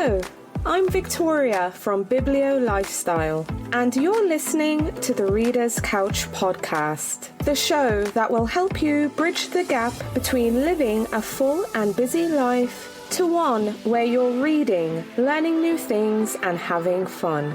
Hello, I'm Victoria from Biblio Lifestyle, and you're listening to the Reader's Couch podcast, the show that will help you bridge the gap between living a full and busy life to one where you're reading, learning new things, and having fun.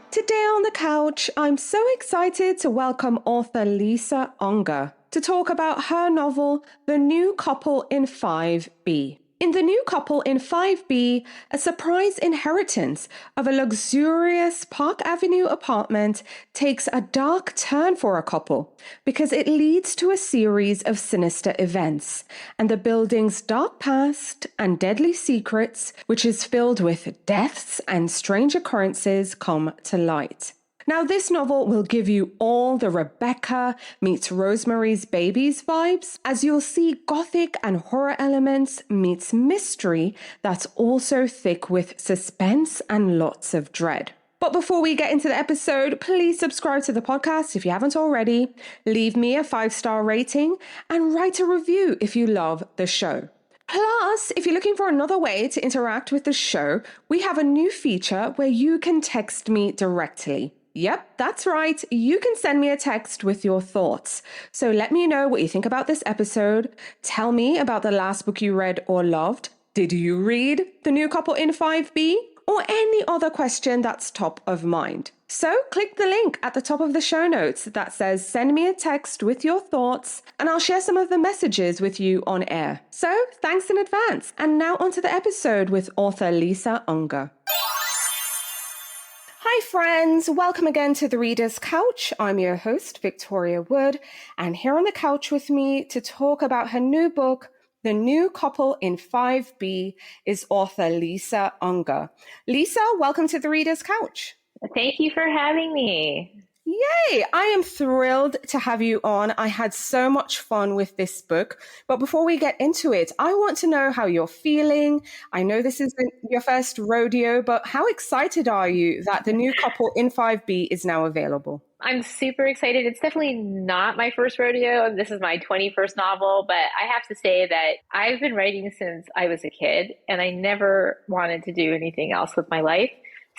Today on the couch, I'm so excited to welcome author Lisa Unger to talk about her novel, The New Couple in 5B. In The New Couple in 5B, a surprise inheritance of a luxurious Park Avenue apartment takes a dark turn for a couple because it leads to a series of sinister events and the building's dark past and deadly secrets, which is filled with deaths and strange occurrences, come to light. Now, this novel will give you all the Rebecca meets Rosemary's Babies vibes, as you'll see gothic and horror elements meets mystery that's also thick with suspense and lots of dread. But before we get into the episode, please subscribe to the podcast if you haven't already, leave me a 5-star rating, and write a review if you love the show. Plus, if you're looking for another way to interact with the show, we have a new feature where you can text me directly. Yep, that's right. You can send me a text with your thoughts. So let me know what you think about this episode. Tell me about the last book you read or loved. Did you read The New Couple in 5B? Or any other question that's top of mind. So click the link at the top of the show notes that says send me a text with your thoughts, and I'll share some of the messages with you on air. So thanks in advance. And now onto the episode with author Lisa Unger. Hi friends, welcome again to the Reader's Couch. I'm your host, Victoria Wood, and here on the couch with me to talk about her new book, The New Couple in 5B, is author Lisa Unger. Lisa, welcome to the Reader's Couch. Thank you for having me. Yay! I am thrilled to have you on. I had so much fun with this book. But before we get into it, I want to know how you're feeling. I know this isn't your first rodeo, but how excited are you that The New Couple in 5B is now available? I'm super excited. It's definitely not my first rodeo. This is my 21st novel, but I have to say that I've been writing since I was a kid, and I never wanted to do anything else with my life.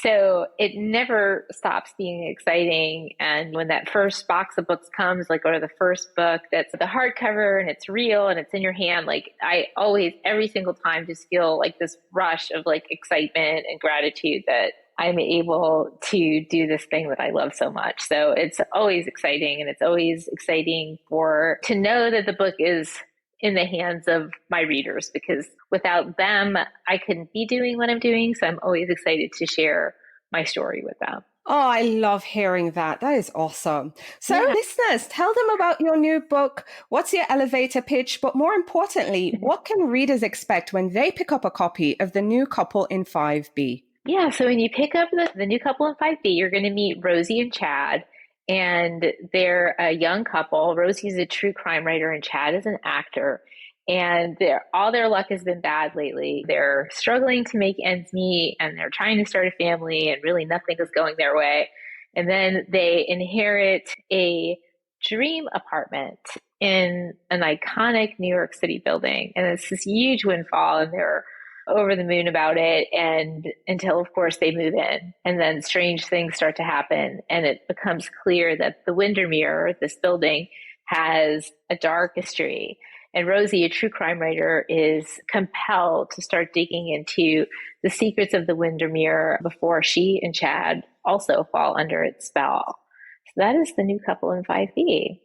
So it never stops being exciting. And when that first box of books comes, like, or the first book that's the hardcover and it's real and it's in your hand, like, I always, every single time, just feel like this rush of like excitement and gratitude that I'm able to do this thing that I love so much. So it's always exciting, and it's always exciting to know that the book is in the hands of my readers, because without them, I couldn't be doing what I'm doing. So I'm always excited to share my story with them. Oh, I love hearing that. That is awesome. So listeners, tell them about your new book. What's your elevator pitch? But more importantly, what can readers expect when they pick up a copy of The New Couple in 5B? Yeah, so when you pick up the New Couple in 5B, you're going to meet Rosie and Chad. And they're a young couple. Rosie's a true crime writer and Chad is an actor. And all their luck has been bad lately. They're struggling to make ends meet, and they're trying to start a family, and really nothing is going their way. And then they inherit a dream apartment in an iconic New York City building. And it's this huge windfall, and they're over the moon about it, and until of course they move in, and then strange things start to happen, and it becomes clear that the Windermere, this building, has a dark history. And Rosie, a true crime writer, is compelled to start digging into the secrets of the Windermere before she and Chad also fall under its spell. So that is The New Couple in 5B.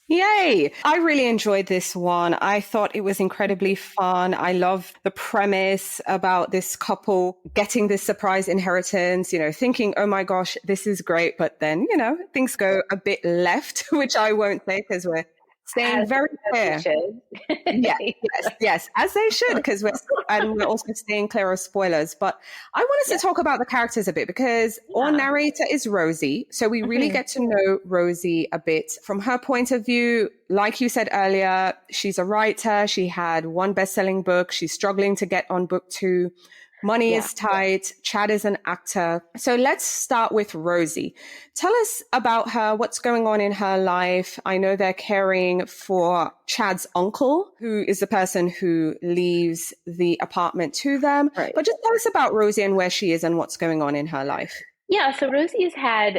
Yay! I really enjoyed this one. I thought it was incredibly fun. I love the premise about this couple getting this surprise inheritance, thinking, oh my gosh, this is great. But then, things go a bit left, which I won't say because we're staying very clear. Yes, as they should, because we're also staying clear of spoilers. But I want us to talk about the characters a bit, because our narrator is Rosie. So we really get to know Rosie a bit from her point of view. Like you said earlier, she's a writer. She had one best-selling book. She's struggling to get on book 2. Money Yeah. is tight. Chad is an actor. So let's start with Rosie. Tell us about her, what's going on in her life. I know they're caring for Chad's uncle, who is the person who leaves the apartment to them. Right. But just tell us about Rosie and where she is and what's going on in her life. Yeah, so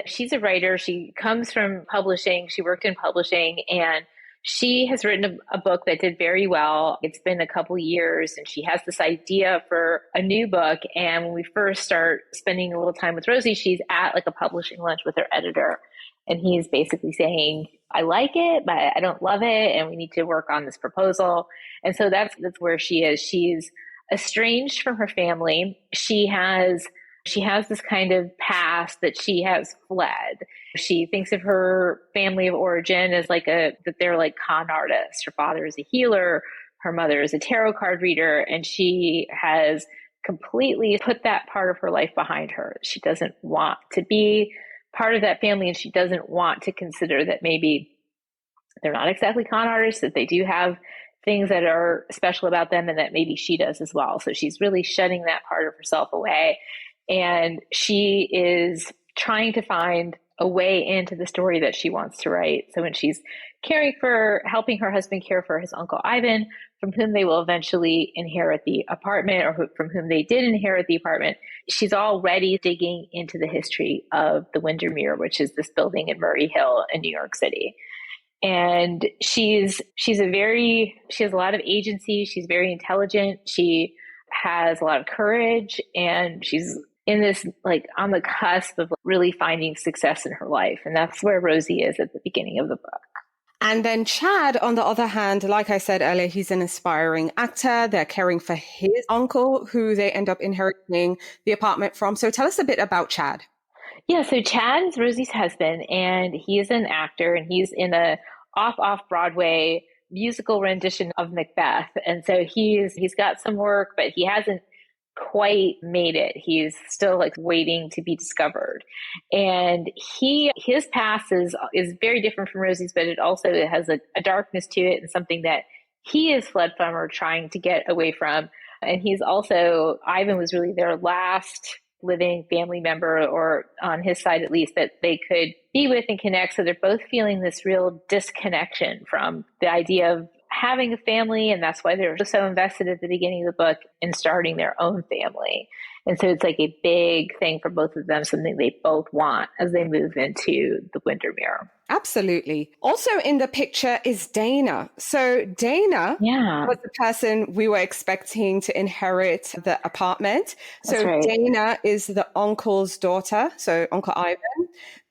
she's a writer. She comes from publishing. She worked in publishing, and she has written a book that did very well. It's been a couple years, and she has this idea for a new book. And when we first start spending a little time with Rosie, she's at like a publishing lunch with her editor. And he's basically saying, I like it, but I don't love it. And we need to work on this proposal. And so that's where she is. She's estranged from her family. She has this kind of past that she has fled. She thinks of her family of origin as that they're like con artists. Her father is a healer. Her mother is a tarot card reader. And she has completely put that part of her life behind her. She doesn't want to be part of that family. And she doesn't want to consider that maybe they're not exactly con artists, that they do have things that are special about them and that maybe she does as well. So she's really shutting that part of herself away. And she is trying to find a way into the story that she wants to write. So when she's helping her husband care for his uncle Ivan, from whom they will eventually inherit the apartment, or from whom they did inherit the apartment, she's already digging into the history of the Windermere, which is this building in Murray Hill in New York City. And she has a lot of agency. She's very intelligent. She has a lot of courage, and she's in this, on the cusp of really finding success in her life. And that's where Rosie is at the beginning of the book. And then Chad, on the other hand, like I said earlier, he's an aspiring actor. They're caring for his uncle, who they end up inheriting the apartment from. So tell us a bit about Chad. Yeah, so Chad is Rosie's husband, and he is an actor, and he's in a off-Broadway musical rendition of Macbeth. And so he's got some work, but he hasn't quite made it. He's still waiting to be discovered. And his past is very different from Rosie's, but it also has a darkness to it, and something that he has fled from or trying to get away from. And Ivan was really their last living family member, or on his side at least, that they could be with and connect. So they're both feeling this real disconnection from the idea of having a family, and that's why they're so invested at the beginning of the book in starting their own family. And so it's a big thing for both of them, something they both want as they move into the Windermere. Absolutely. Also in the picture is Dana. So Dana was the person we were expecting to inherit the apartment. So right. Dana is the uncle's daughter, so Uncle Ivan.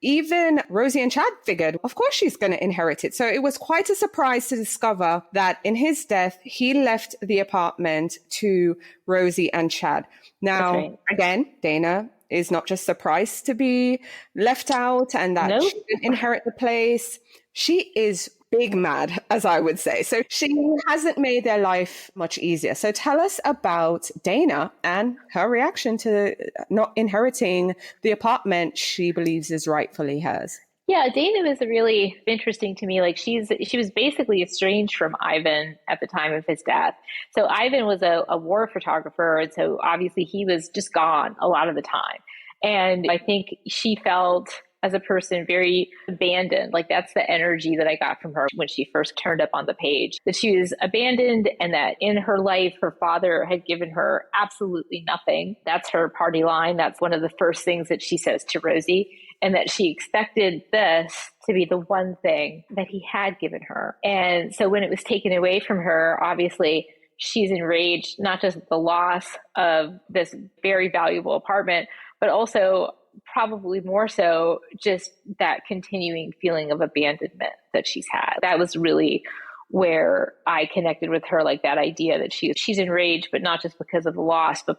Even Rosie and Chad figured, of course she's going to inherit it. So it was quite a surprise to discover that in his death, he left the apartment to Rosie and Chad. Now, again, Dana is not just surprised to be left out and that she didn't inherit the place. She is big mad, as I would say. So she hasn't made their life much easier. So tell us about Dana and her reaction to not inheriting the apartment she believes is rightfully hers. Yeah, Dana was really interesting to me. She was basically estranged from Ivan at the time of his death. So Ivan was a war photographer, and so obviously he was just gone a lot of the time. And I think she felt, as a person, very abandoned. That's the energy that I got from her when she first turned up on the page, that she was abandoned, and that in her life, her father had given her absolutely nothing. That's her party line. That's one of the first things that she says to Rosie, and that she expected this to be the one thing that he had given her. And so when it was taken away from her, obviously she's enraged, not just at the loss of this very valuable apartment, but also probably more so just that continuing feeling of abandonment that she's had. That was really where I connected with her, that idea that she's enraged, but not just because of the loss, but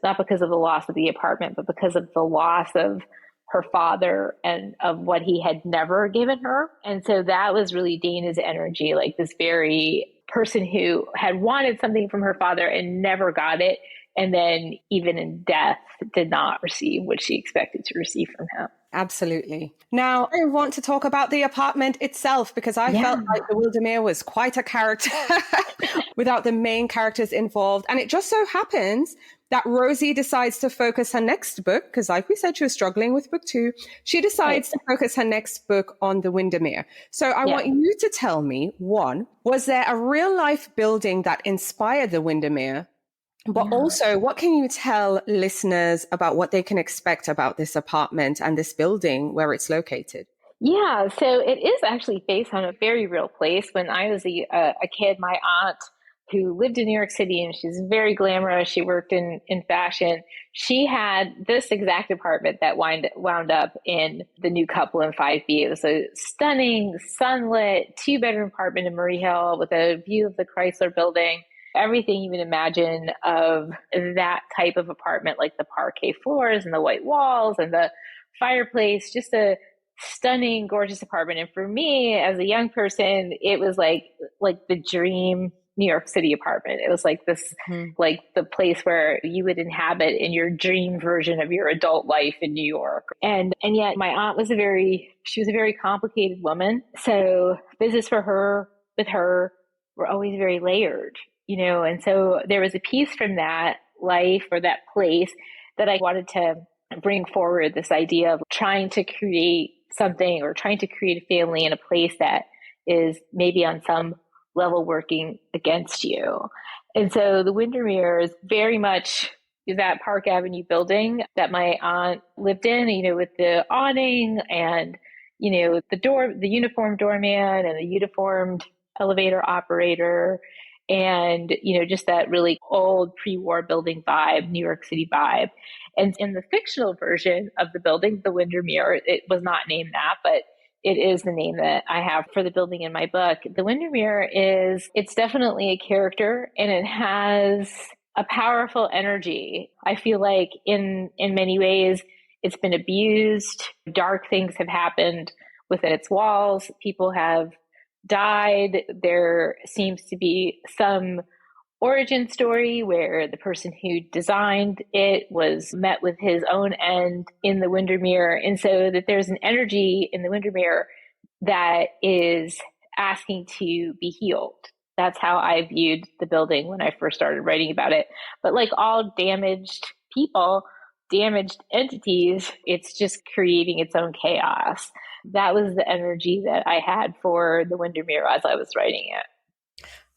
not because of the loss of the apartment, but because of the loss of her father and of what he had never given her. And so that was really Dana's energy, this very person who had wanted something from her father and never got it. And then even in death did not receive what she expected to receive from him. Absolutely. Now, I want to talk about the apartment itself, because I felt like the Windermere was quite a character without the main characters involved. And it just so happens that Rosie decides to focus her next book, because like we said, she was struggling with book 2. She decides to focus her next book on the Windermere. So I want you to tell me, one, was there a real life building that inspired the Windermere? But also, what can you tell listeners about what they can expect about this apartment and this building where it's located? Yeah, so it is actually based on a very real place. When I was a kid, my aunt, who lived in New York City, and she's very glamorous, she worked in fashion, she had this exact apartment that wound up in the new couple in 5B. It was a stunning, sunlit, 2-bedroom apartment in Murray Hill with a view of the Chrysler Building. Everything you would imagine of that type of apartment, like the parquet floors and the white walls and the fireplace, just a stunning, gorgeous apartment. And for me, as a young person, it was like the dream New York City apartment. It was like this, like the place where you would inhabit in your dream version of your adult life in New York. And yet my aunt was she was a very complicated woman. So visits with her were always very layered, and so there was a piece from that life or that place that I wanted to bring forward, this idea of trying to create something or trying to create a family in a place that is maybe on some level working against you. And so the Windermere is very much that Park Avenue building that my aunt lived in, with the awning and, the uniformed doorman and the uniformed elevator operator. And, just that really old pre-war building vibe, New York City vibe. And in the fictional version of the building, the Windermere, it was not named that, but it is the name that I have for the building in my book. The Windermere it's definitely a character, and it has a powerful energy. I feel like in many ways, it's been abused. Dark things have happened within its walls. People have died. There seems to be some origin story where the person who designed it was met with his own end in the Windermere. And so that there's an energy in the Windermere that is asking to be healed. That's how I viewed the building when I first started writing about it. But like all damaged people, damaged entities, it's just creating its own chaos. That was the energy that I had for the Windermere as I was writing it.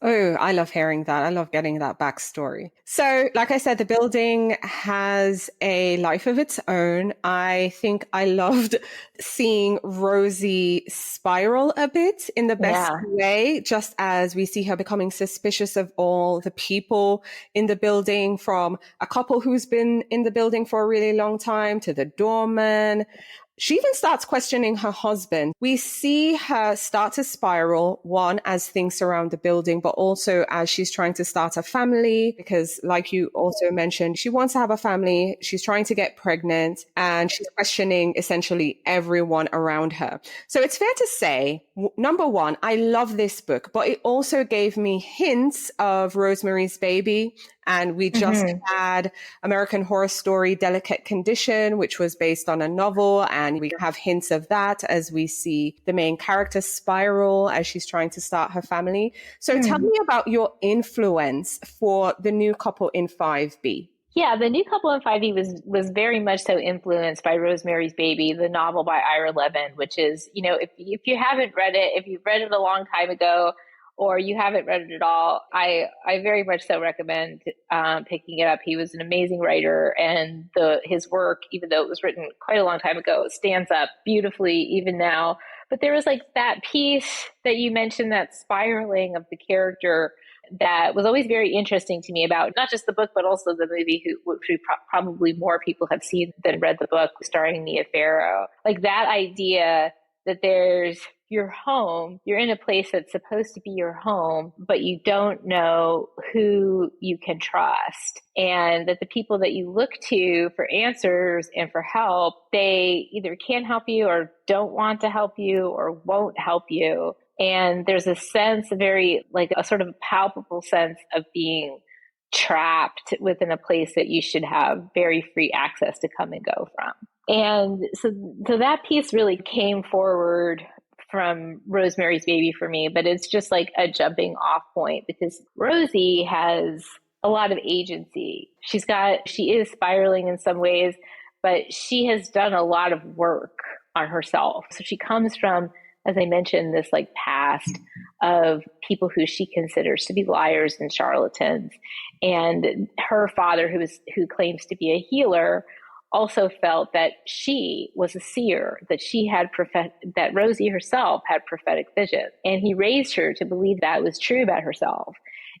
Oh, I love hearing that. I love getting that backstory. So, like I said, the building has a life of its own. I think I loved seeing Rosie spiral a bit in the best way, just as we see her becoming suspicious of all the people in the building, from a couple who's been in the building for a really long time to the doorman. She even starts questioning her husband. We see her start to spiral, one, as things surround the building, but also as she's trying to start a family, because like you also mentioned, she wants to have a family. She's trying to get pregnant, and she's questioning essentially everyone around her. So it's fair to say, number one, I love this book, but it also gave me hints of Rosemary's Baby. And we just had American Horror Story Delicate Condition, which was based on a novel. And we have hints of that as we see the main character spiral as she's trying to start her family. So tell me about your influence for the new couple in 5B. Yeah, the new couple in 5B was very much so influenced by Rosemary's Baby, the novel by Ira Levin, which is, if you haven't read it, if you've read it a long time ago, or you haven't read it at all, I very much so recommend picking it up. He was an amazing writer, and his work, even though it was written quite a long time ago, stands up beautifully even now. But there was like that piece that you mentioned, that spiraling of the character, that was always very interesting to me about not just the book, but also the movie, which probably more people have seen than read the book, starring Mia Farrow. Like that idea that there's your home, you're in a place that's supposed to be your home, but you don't know who you can trust. And that the people that you look to for answers and for help, they either can't help you or don't want to help you or won't help you. And there's a sense, a sort of palpable sense of being trapped within a place that you should have very free access to come and go from. And so that piece really came forward from Rosemary's Baby for me, but it's just like a jumping off point, because Rosie has a lot of agency. She is spiraling in some ways, but she has done a lot of work on herself. So she comes from, as I mentioned, this like past of people who she considers to be liars and charlatans. And her father, who claims to be a healer, also felt that she was a seer, that that Rosie herself had prophetic vision. And he raised her to believe that was true about herself.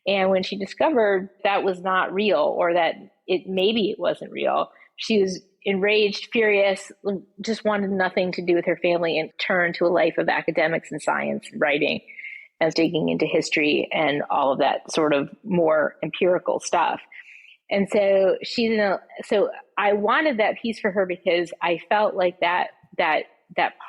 And when she discovered that was not real, or that maybe it wasn't real, she was enraged, furious, just wanted nothing to do with her family, and turned to a life of academics and science and writing and digging into history and all of that sort of more empirical stuff. And so so I wanted that piece for her because I felt like that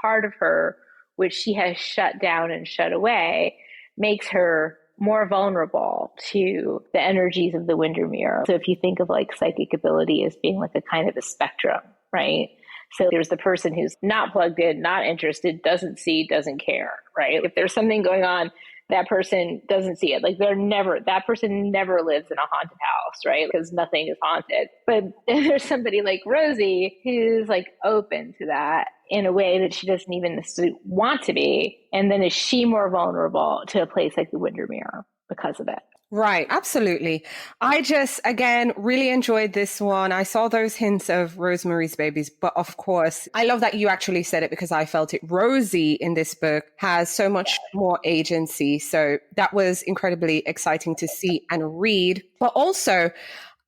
part of her, which she has shut down and shut away, makes her more vulnerable to the energies of the Windermere. So if you think of like psychic ability as being like a kind of a spectrum, right? So there's the person who's not plugged in, not interested, doesn't see, doesn't care, right? If there's something going on, that person doesn't see it. Like that person never lives in a haunted house, right? Because nothing is haunted. But there's somebody like Rosie who's like open to that in a way that she doesn't even necessarily want to be. And then is she more vulnerable to a place like the Windermere because of it? Right, absolutely. I just, again, really enjoyed this one. I saw those hints of Rosemary's Babies, but of course, I love that you actually said it because I felt it. Rosie in this book has so much more agency. So that was incredibly exciting to see and read. But also,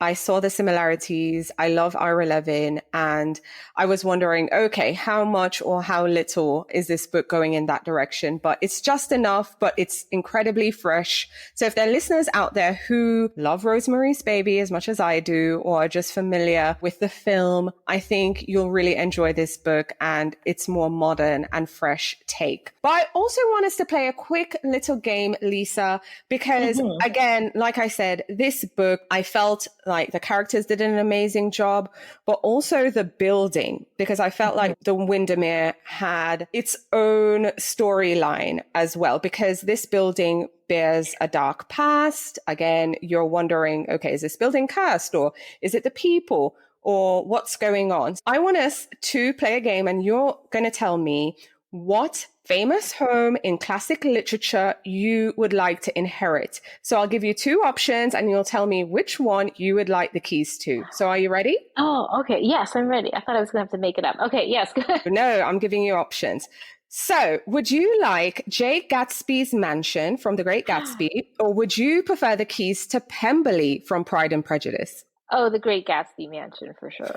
I saw the similarities. I love Ira Levin. And I was wondering, okay, how much or how little is this book going in that direction? But it's just enough, but it's incredibly fresh. So if there are listeners out there who love Rosemary's Baby as much as I do, or are just familiar with the film, I think you'll really enjoy this book, and it's more modern and fresh take. But I also want us to play a quick little game, Lisa, because again, like I said, this book, I felt like the characters did an amazing job, but also the building, because I felt like the Windermere had its own storyline as well, because this building bears a dark past. Again, you're wondering, okay, is this building cursed, or is it the people, or what's going on? I want us to play a game, and you're going to tell me what famous home in classic literature you would like to inherit. So I'll give you two options and you'll tell me which one you would like the keys to. So are you ready? Oh, okay. Yes, I'm ready. I thought I was going to have to make it up. Okay, yes. No, I'm giving you options. So would you like Jay Gatsby's mansion from The Great Gatsby, or would you prefer the keys to Pemberley from Pride and Prejudice? Oh, the Great Gatsby mansion for sure.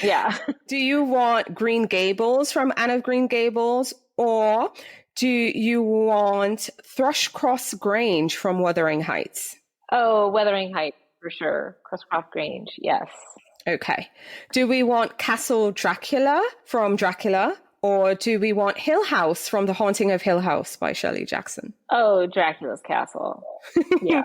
Yeah. Do you want Green Gables from Anne of Green Gables, or do you want Thrushcross Grange from Wuthering Heights? Oh, Wuthering Heights for sure. Thrushcross Grange, yes. Okay. Do we want Castle Dracula from Dracula, or do we want Hill House from The Haunting of Hill House by Shirley Jackson? Oh, Dracula's Castle. Yeah.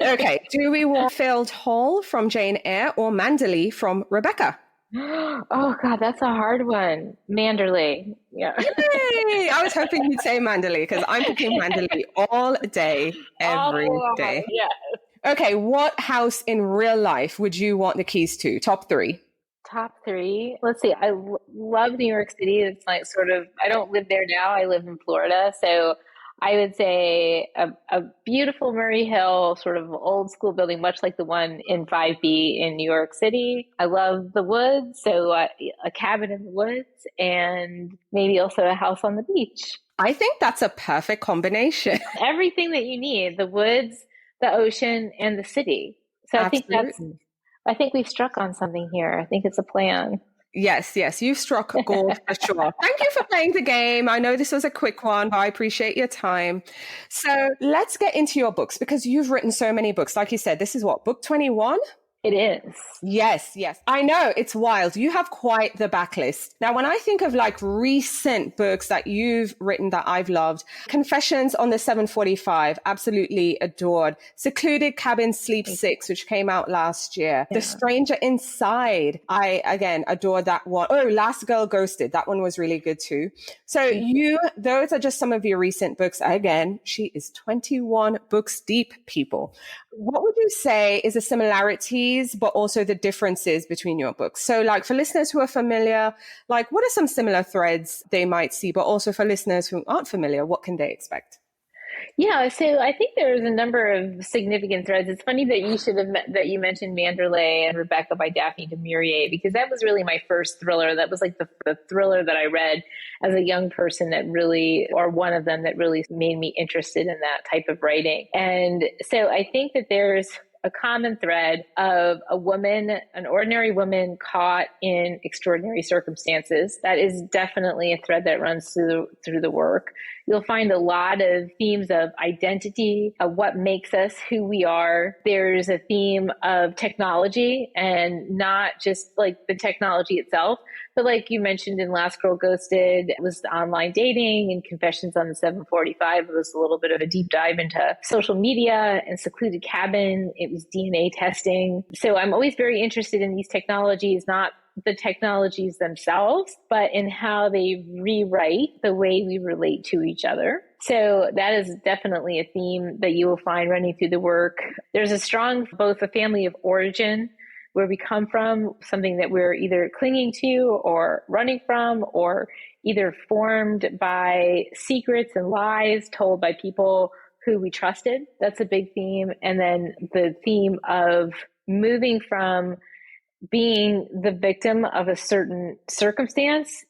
Okay. Do we want Field Hall from Jane Eyre, or Manderley from Rebecca? Oh, God, that's a hard one. Manderley. Yeah. Yay! I was hoping you'd say Manderley, because I'm picking Manderley all day, every day. Yeah. Okay. What house in real life would you want the keys to? Top three. Top three. Let's see. I love New York City. It's like sort of, I don't live there now. I live in Florida. So I would say a beautiful Murray Hill, sort of old school building, much like the one in 5B in New York City. I love the woods. So a cabin in the woods, and maybe also a house on the beach. I think that's a perfect combination. Everything that you need, the woods, the ocean, and the city. So I think we've struck on something here. I think it's a plan. Yes, you've struck gold for sure. Thank you for playing the game. I know this was a quick one, but I appreciate your time. So let's get into your books, because you've written so many books. Like you said, this is what, book 21? It is. Yes. I know, it's wild. You have quite the backlist. Now, when I think of like recent books that you've written that I've loved, Confessions on the 745, absolutely adored. Secluded Cabin Sleep 6, which came out last year. Yeah. The Stranger Inside, I, again, adored that one. Oh, Last Girl Ghosted, that one was really good too. So those are just some of your recent books. Again, she is 21 books deep, people. what would you say is the similarities, but also the differences between your books? So like for listeners who are familiar, like what are some similar threads they might see, but also for listeners who aren't familiar, what can they expect? Yeah, so I think there's a number of significant threads. It's funny that that you mentioned Manderley and Rebecca by Daphne du Maurier, because that was really my first thriller. That was like the thriller that I read as a young person that really, or one of them that really made me interested in that type of writing. And so I think that there's a common thread of a woman, an ordinary woman caught in extraordinary circumstances. That is definitely a thread that runs through the work. You'll find a lot of themes of identity, of what makes us who we are. There's a theme of technology, and not just like the technology itself, but like you mentioned in Last Girl Ghosted, it was online dating, and Confessions on the 745. It was a little bit of a deep dive into social media and Secluded Cabin. It was DNA testing. So I'm always very interested in these technologies, not the technologies themselves, but in how they rewrite the way we relate to each other. So that is definitely a theme that you will find running through the work. There's a strong, both a family of origin, where we come from, something that we're either clinging to or running from, or either formed by secrets and lies told by people who we trusted. That's a big theme. And then the theme of moving from being the victim of a certain circumstance,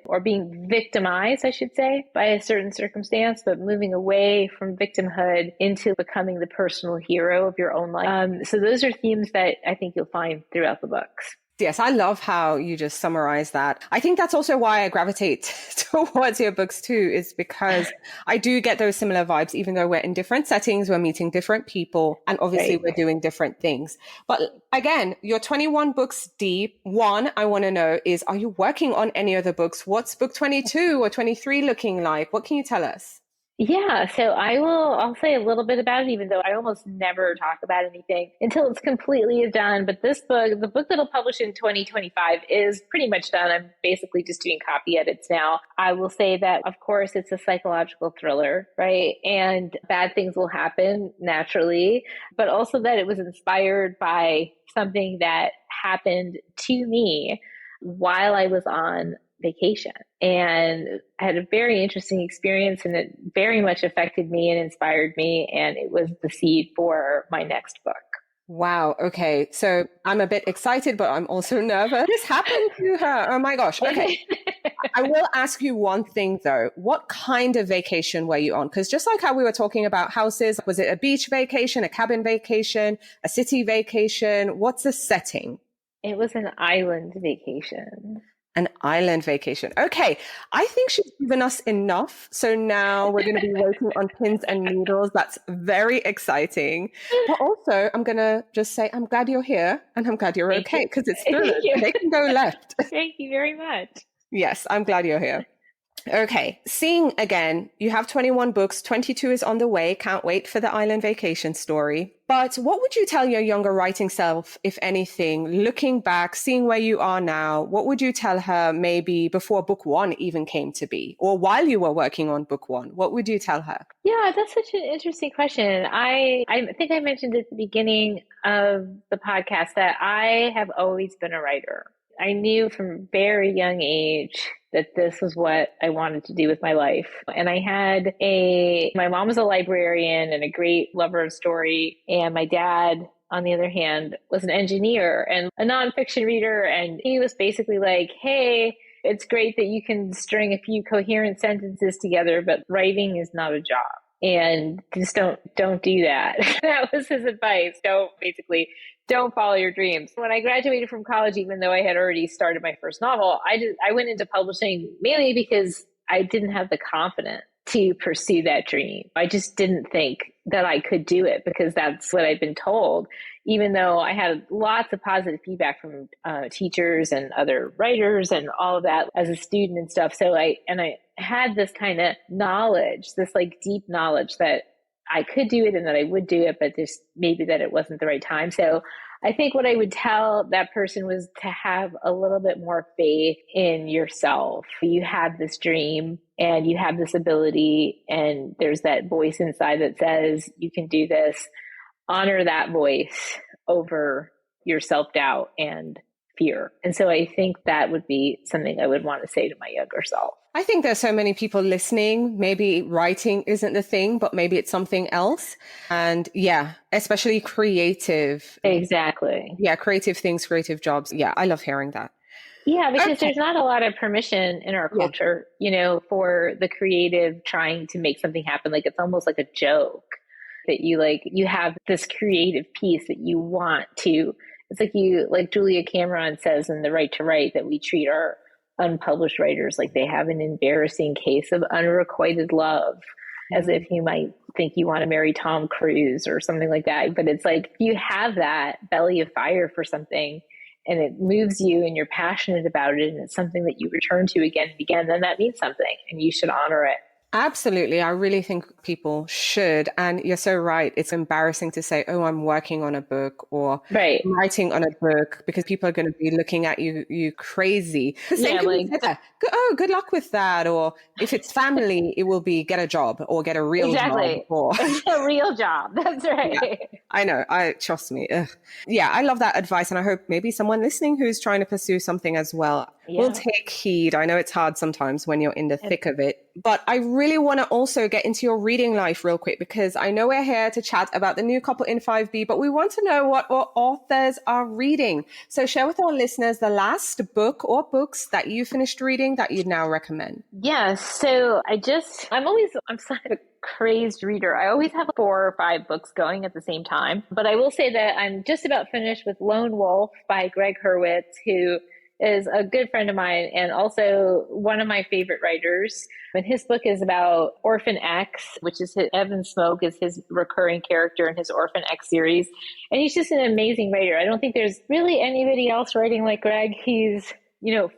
or being victimized, I should say, by a certain circumstance, but moving away from victimhood into becoming the personal hero of your own life. So those are themes that I think you'll find throughout the books. Yes, I love how you just summarize that. I think that's also why I gravitate towards your books too, is because I do get those similar vibes, even though we're in different settings, we're meeting different people, and obviously we're doing different things. But again, you're 21 books deep. One, I want to know is, are you working on any other books? What's book 22 or 23 looking like? What can you tell us? Yeah, so I'll say a little bit about it, even though I almost never talk about anything until it's completely done. But this book, the book that'll publish in 2025, is pretty much done. I'm basically just doing copy edits now. I will say that, of course, it's a psychological thriller, right? And bad things will happen naturally, but also that it was inspired by something that happened to me while I was on vacation, and I had a very interesting experience, and it very much affected me and inspired me, and it was the seed for my next book. Wow. Okay. So I'm a bit excited, but I'm also nervous. This happened to her. Oh my gosh. Okay. I will ask you one thing though. What kind of vacation were you on? Because just like how we were talking about houses, was it a beach vacation, a cabin vacation, a city vacation? What's the setting? It was an island vacation. An island vacation. Okay. I think she's given us enough. So now we're going to be waiting on pins and needles. That's very exciting. But also, I'm going to just say, I'm glad you're here and I'm glad you're okay, because it's good. They can go left. Thank you very much. Yes, I'm glad you're here. Okay. Seeing again, you have 21 books, 22 is on the way. Can't wait for the island vacation story. But what would you tell your younger writing self, if anything, looking back, seeing where you are now? What would you tell her maybe before book one even came to be, or while you were working on book one? What would you tell her? Yeah, that's such an interesting question. I think I mentioned at the beginning of the podcast that I have always been a writer. I knew from a very young age that this was what I wanted to do with my life. And my mom was a librarian and a great lover of story. And my dad, on the other hand, was an engineer and a nonfiction reader. And he was basically like, hey, it's great that you can string a few coherent sentences together, but writing is not a job. And just don't do that. That was his advice. Don't follow your dreams. When I graduated from college, even though I had already started my first novel, I went into publishing mainly because I didn't have the confidence to pursue that dream. I just didn't think that I could do it because that's what I'd been told, even though I had lots of positive feedback from teachers and other writers and all of that as a student and stuff. So I had this kind of knowledge, this like deep knowledge that I could do it and that I would do it, but just maybe that it wasn't the right time. So I think what I would tell that person was to have a little bit more faith in yourself. You have this dream and you have this ability, and there's that voice inside that says you can do this. honor that voice over your self-doubt and fear. And so I think that would be something I would want to say to my younger self. I think there's so many people listening. Maybe writing isn't the thing, but maybe it's something else. And yeah, especially creative. Exactly. Yeah, creative things, creative jobs. Yeah, I love hearing that. Yeah, because Okay. there's not a lot of permission in our Yeah. culture, for the creative trying to make something happen. Like it's almost like a joke that you have this creative piece that you want to. It's like Julia Cameron says in The Right to Write that we treat our unpublished writers like they have an embarrassing case of unrequited love, as if you might think you want to marry Tom Cruise or something like that. But it's like you have that belly of fire for something and it moves you and you're passionate about it and it's something that you return to again and again, then that means something and you should honor it. Absolutely. I really think people should. And you're so right. It's embarrassing to say, oh, I'm working on a book or Right. writing on a book because people are going to be looking at you crazy. The same Yeah, can like be said that. Oh, good luck with that. Or if it's family, it will be get a job or get a real job. exactly. Or A real job. That's right. yeah, I know. Trust me. Ugh. Yeah, I love that advice. And I hope maybe someone listening who's trying to pursue something as well will Yeah. take heed. I know it's hard sometimes when you're in the thick of it, but I really want to also get into your reading life real quick because I know we're here to chat about the new couple in 5B, but we want to know what authors are reading. So share with our listeners the last book or books that you finished reading that you'd now recommend. Yeah. So I'm such a crazed reader. I always have 4 or 5 books going at the same time, but I will say that I'm just about finished with Lone Wolf by Greg Hurwitz, who is a good friend of mine and also one of my favorite writers. And his book is about Orphan X, which is Evan Smoke is his recurring character in his Orphan X series. And he's just an amazing writer. I don't think there's really anybody else writing like Greg. He's,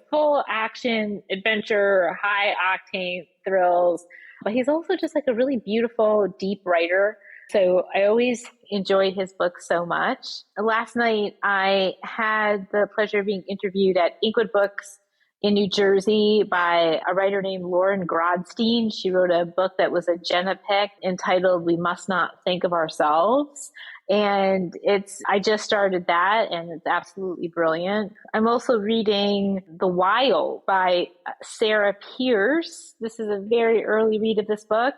full action, adventure, high octane thrills, but he's also just like a really beautiful, deep writer. So I always enjoy his book so much. Last night, I had the pleasure of being interviewed at Inkwood Books in New Jersey by a writer named Lauren Grodstein. She wrote a book that was a Jenna pick entitled We Must Not Think of Ourselves. And I just started that and it's absolutely brilliant. I'm also reading The Wild by Sarah Pierce. This is a very early read of this book.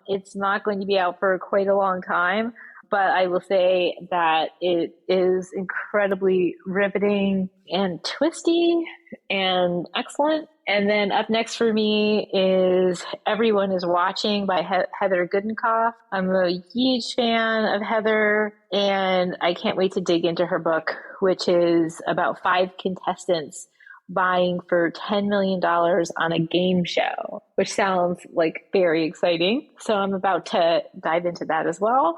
It's not going to be out for quite a long time, but I will say that it is incredibly riveting and twisty and excellent. And then up next for me is Everyone is Watching by Heather Goodenkoff. I'm a huge fan of Heather, and I can't wait to dig into her book, which is about 5 contestants vying for $10 million on a game show, which sounds like very exciting. So I'm about to dive into that as well.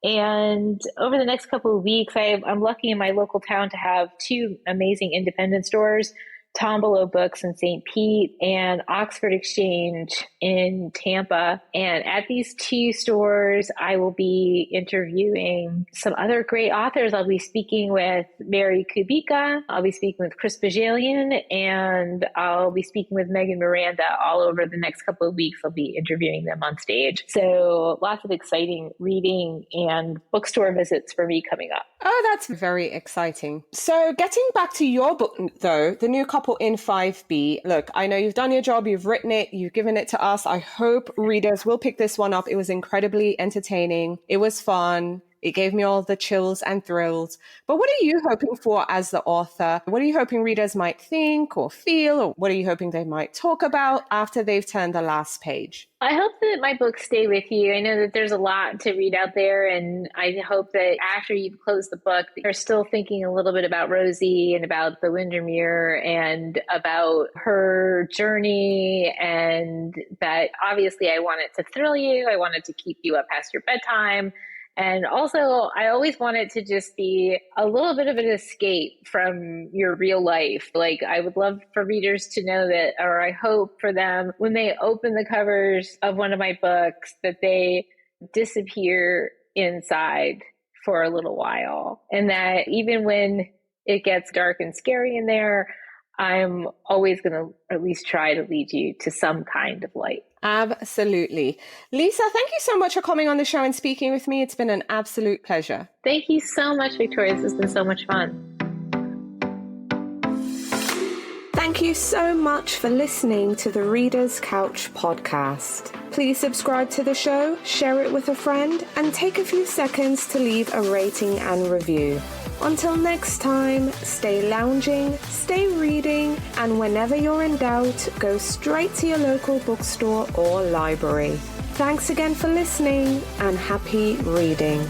And over the next couple of weeks, I'm lucky in my local town to have 2 amazing independent stores, Tombolo Books in St. Pete and Oxford Exchange in Tampa. And at these 2 stores, I will be interviewing some other great authors. I'll be speaking with Mary Kubica. I'll be speaking with Chris Bajalian, and I'll be speaking with Megan Miranda all over the next couple of weeks. I'll be interviewing them on stage. So lots of exciting reading and bookstore visits for me coming up. Oh, that's very exciting. So getting back to your book, though, The New Couple in 5B. Look, I know you've done your job. You've written it. You've given it to us. I hope readers will pick this one up. It was incredibly entertaining. It was fun. It gave me all the chills and thrills. But what are you hoping for as the author? What are you hoping readers might think or feel? Or what are you hoping they might talk about after they've turned the last page? I hope that my books stay with you. I know that there's a lot to read out there, and I hope that after you've closed the book, you're still thinking a little bit about Rosie and about the Windermere and about her journey, and that obviously I want it to thrill you. I want it to keep you up past your bedtime. And also, I always want it to just be a little bit of an escape from your real life. Like, I would love for readers to know that, or I hope for them, when they open the covers of one of my books, that they disappear inside for a little while. And that even when it gets dark and scary in there, I'm always going to at least try to lead you to some kind of light. Absolutely. Lisa, thank you so much for coming on the show and speaking with me. It's been an absolute pleasure. Thank you so much, Victoria. This has been so much fun. Thank you so much for listening to the Reader's Couch podcast. Please subscribe to the show, share it with a friend, and take a few seconds to leave a rating and review. Until next time, stay lounging, stay reading, and whenever you're in doubt, go straight to your local bookstore or library. Thanks again for listening, and happy reading.